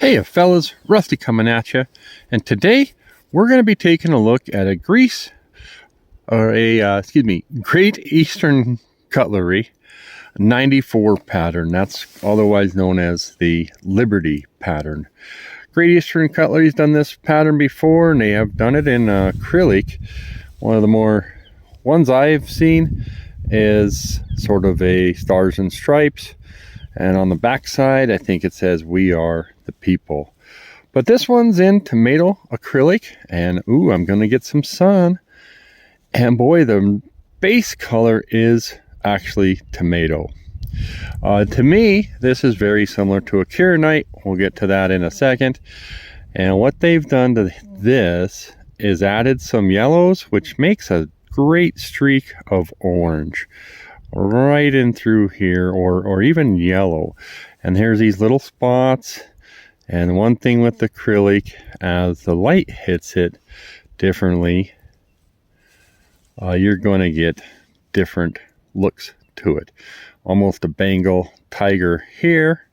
Hey fellas, Rusty coming at you, and today we're going to be taking a look at a Great Eastern Cutlery 94 pattern. That's otherwise known as the Liberty pattern. Great Eastern Cutlery's done this pattern before, and they have done it in acrylic. One of the more ones I've seen is sort of a stars and stripes, and on the back side I think it says "We are the people." But this one's in tomato acrylic, and ooh, I'm gonna get some sun. And boy, the base color is actually tomato. To me, this is very similar to a Acrylic. We'll get to that in a second. And what they've done to this is added some yellows, which makes a great streak of orange right in through here, or even yellow. And here's these little spots. And one thing with acrylic, as the light hits it differently, you're going to get different looks to it. Almost a Bengal tiger here.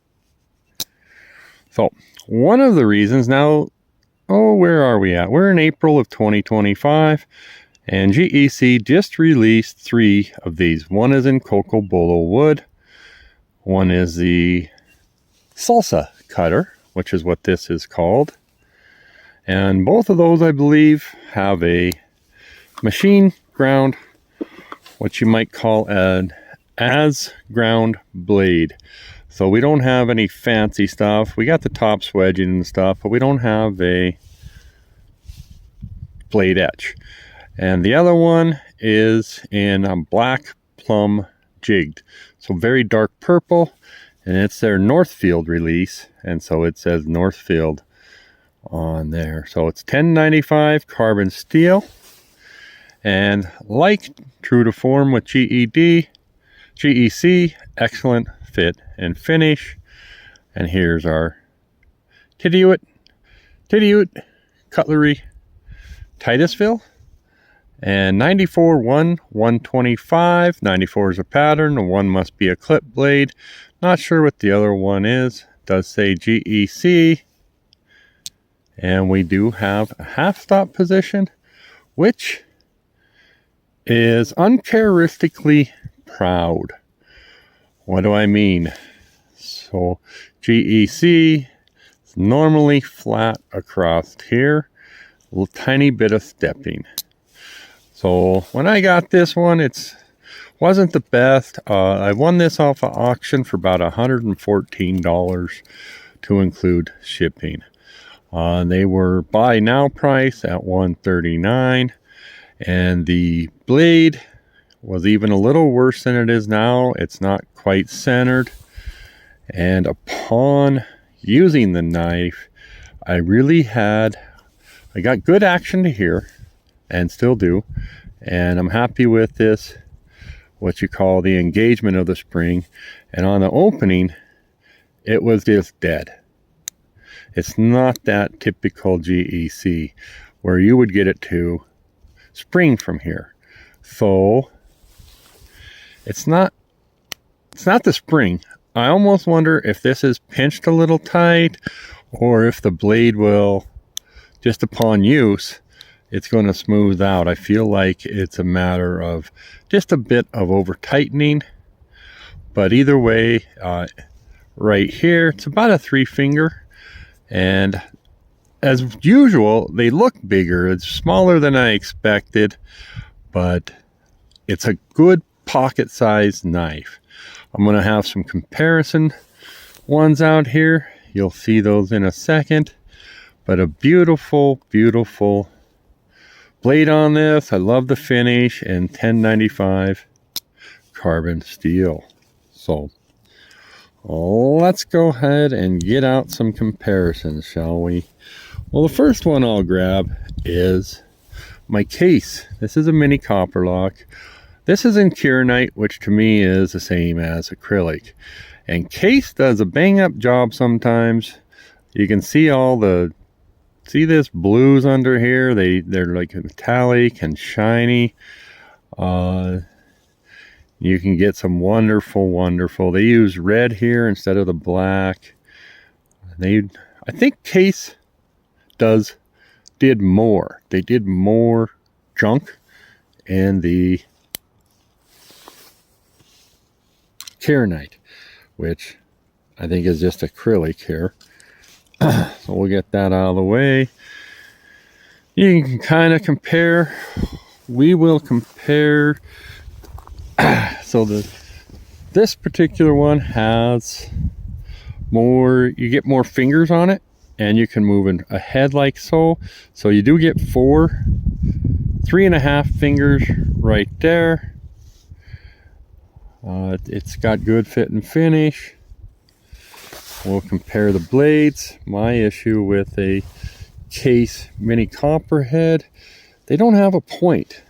So one of the reasons now, where are we at? We're in April of 2025, and GEC just released 3 of these. One is in cocoa bolo wood. One is the Salsa cutter, which is what this is called. And both of those, I believe, have a machine ground, what you might call an as ground blade. So we don't have any fancy stuff. We got the top swedging and stuff, but we don't have a blade etch. And the other one is in a black plum jigged, so very dark purple, and it's their Northfield release, and so it says Northfield on there. So it's 1095 carbon steel, and like true to form with GEC, excellent fit and finish. And here's our Tidioute Cutlery Titusville, and 94 125. 94 is a pattern, and 1 must be a clip blade. Not sure what the other one is. It does say GEC, and we do have a half stop position, which is uncharacteristically proud. What do I mean? So GEC is normally flat across here, a little tiny bit of stepping. So when I got this one, it wasn't the best. I won this off of auction for about $114 to include shipping. They were buy now price at $139, and the blade was even a little worse than it is now. It's not quite centered, and upon using the knife, I got good action to here, and still do, and I'm happy with this, what you call the engagement of the spring. And on the opening, it was just dead. It's not that typical GEC where you would get it to spring from here. So it's not the spring. I almost wonder if this is pinched a little tight, or if the blade will, just upon use, it's going to smooth out. I feel like it's a matter of just a bit of over tightening. But either way, right here, it's about a 3 finger. And as usual, they look bigger. It's smaller than I expected, but it's a good pocket sized knife. I'm going to have some comparison ones out here. You'll see those in a second. But a beautiful, beautiful blade on this. I love the finish, and 1095 carbon steel. So let's go ahead and get out some comparisons, shall we? Well, the first one I'll grab is my case. This is a mini copper lock. This is in Kieranite, which to me is the same as acrylic. And case does a bang up job sometimes. You can see see this blues under here. They're like metallic and shiny. You can get some wonderful. They use red here instead of the black. I think Case did more. They did more junk in the Nailnick, which I think is just acrylic here. So we'll get that out of the way. You can kind of compare. We will compare. So this particular one has more, you get more fingers on it, and you can move in ahead like so. So you do get 3.5 fingers right there. It's got good fit and finish. We'll compare the blades. My issue with a Case mini copperhead, they don't have a point.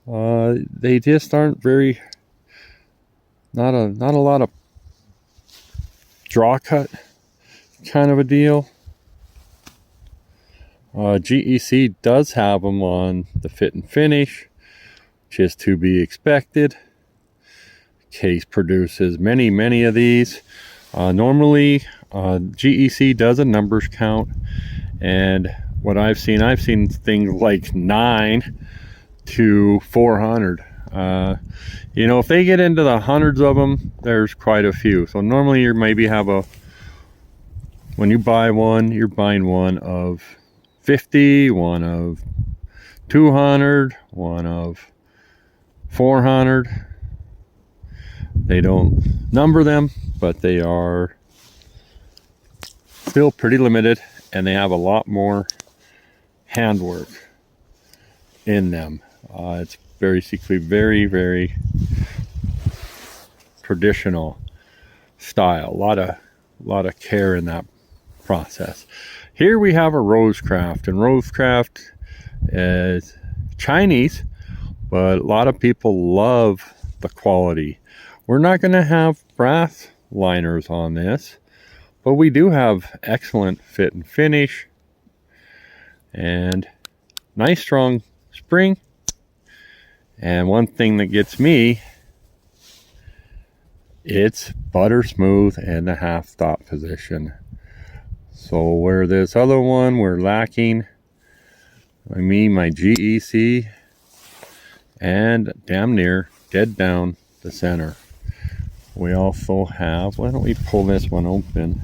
They just aren't very, not a lot of draw cut kind of a deal. GEC does have them on the fit and finish, which is to be expected. Case produces many of these. Normally GEC does a numbers count, and what I've seen things like 9 to 400. You know, if they get into the hundreds of them, there's quite a few. So normally you maybe have when you buy one, you're buying one of 50, one of 200, one of 400. They don't number them, but they are still pretty limited, and they have a lot more handwork in them. It's basically very traditional style. A lot of care in that process. Here we have a Rosecraft, and Rosecraft is Chinese, but a lot of people love the quality. We're not going to have brass liners on this, but we do have excellent fit and finish, and nice strong spring. And one thing that gets me, it's butter smooth in the half stop position. So where this other one we're lacking, my GEC, and damn near dead down the center. We also have, why don't we pull this one open?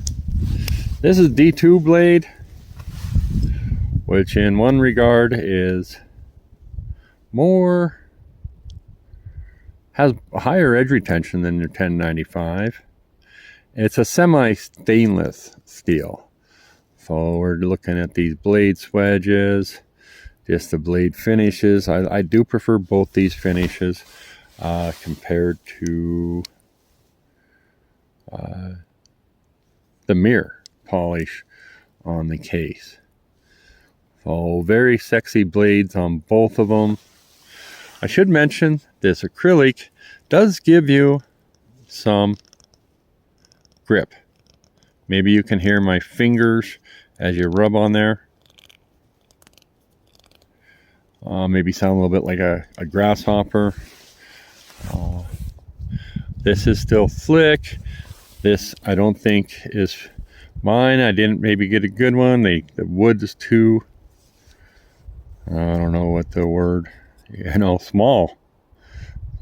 This is D2 blade, which in one regard is has a higher edge retention than your 1095. It's a semi-stainless steel. So we're looking at these blade swedges, just the blade finishes. I do prefer both these finishes compared to the mirror polish on the Case. So very sexy blades on both of them. I should mention this acrylic does give you some grip. Maybe you can hear my fingers as you rub on there. Maybe sound a little bit like a grasshopper. This is still slick. This I don't think is mine. I didn't maybe get a good one. The wood is too, I don't know what the word, small.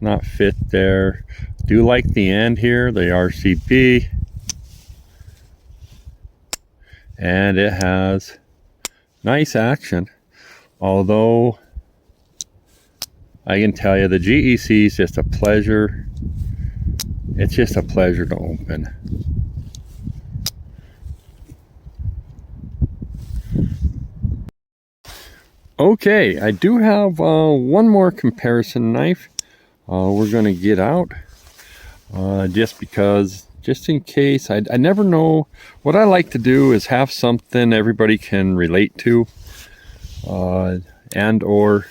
Not fit there. Do like the end here, the RCP. And it has nice action. Although I can tell you the GEC is just a pleasure. It's just a pleasure to open. Okay, I do have one more comparison knife we're going to get out. Just in case, I never know. What I like to do is have something everybody can relate to, and or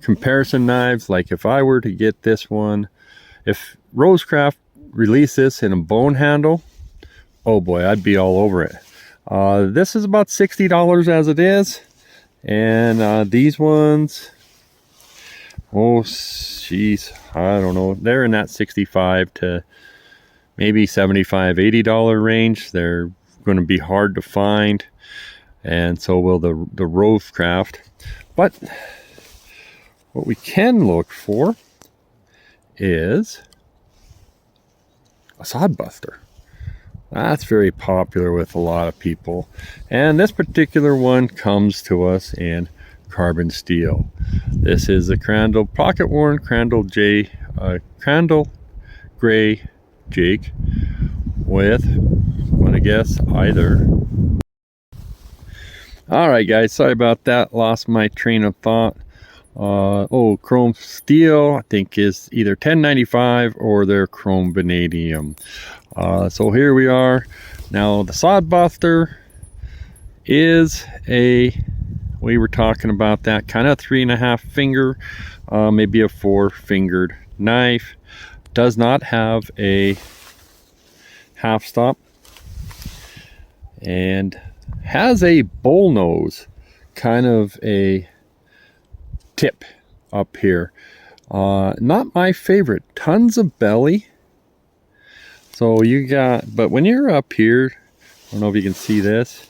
comparison knives. Like if I were to get this one, if Rosecraft released this in a bone handle, oh boy, I'd be all over it. This is about $60 as it is, and these ones, oh jeez, I don't know, they're in that 65 to maybe $75, $80 range. They're going to be hard to find, and so will the Rovecraft. But what we can look for is a sod buster. That's very popular with a lot of people, and this particular one comes to us in carbon steel. This is a Crandall pocket worn Crandall gray Jake with, I'm gonna guess, either. All right, guys, sorry about that. Lost my train of thought. Chrome steel, I think, is either 1095 or their chrome vanadium. So here we are. Now the sod buster is we were talking about that kind of 3.5 finger, maybe a 4-fingered knife. Does not have a half stop and has a bull nose, kind of a tip up here. Not my favorite. Tons of belly. So you got, but when you're up here, I don't know if you can see this.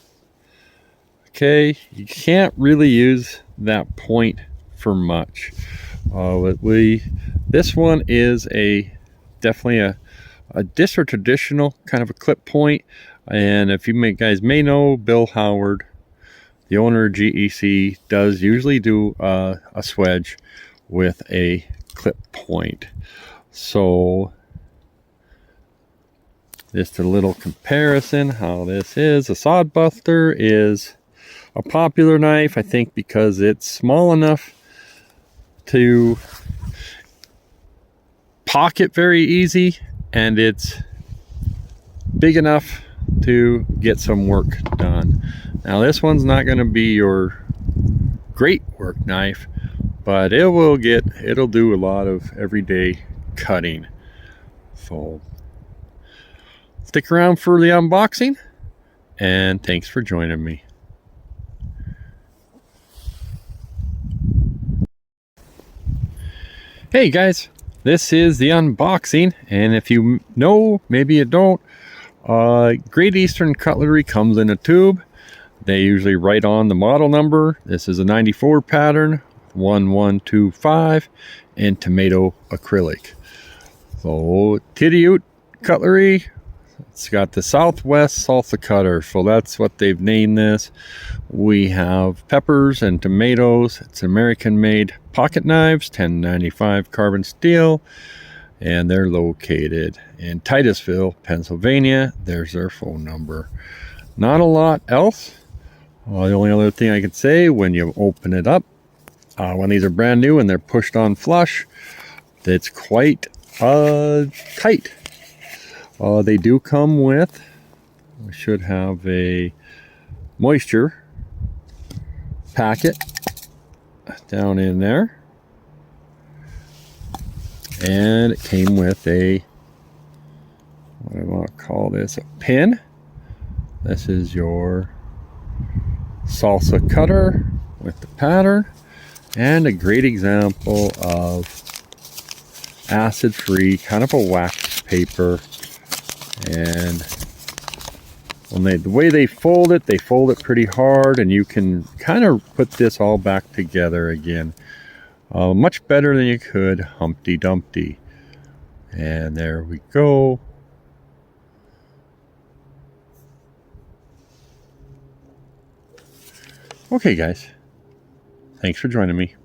Okay, you can't really use that point for much. This one is definitely a traditional kind of a clip point. And if you guys may know, Bill Howard, the owner of GEC, does usually do a swedge with a clip point. So just a little comparison how this is. A sod buster is a popular knife, I think, because it's small enough to pocket very easy, and it's big enough to get some work done. Now this one's not going to be your great work knife, but it'll do a lot of everyday cutting. So stick around for the unboxing, and thanks for joining me. Hey guys, this is the unboxing, and if you know, maybe you don't, Great Eastern Cutlery comes in a tube. They usually write on the model number. This is a 94 pattern, 1125, and tomato acrylic. So Tidioute Cutlery, it's got the Southwest Salsa cutter, so that's what they've named this. We have peppers and tomatoes. It's American made pocket knives, 1095 carbon steel, and they're located in Titusville, Pennsylvania. There's their phone number. Not a lot else. The only other thing I could say, when you open it up, when these are brand new and they're pushed on flush, it's quite tight. They do come with, we should have a moisture packet down in there, and it came with a, what do I want to call this, a pin. This is your Salsa cutter with the pattern, and a great example of acid-free, kind of a wax paper. And the way they fold it pretty hard, and you can kind of put this all back together again. Much better than you could Humpty Dumpty. And there we go. Okay guys, thanks for joining me.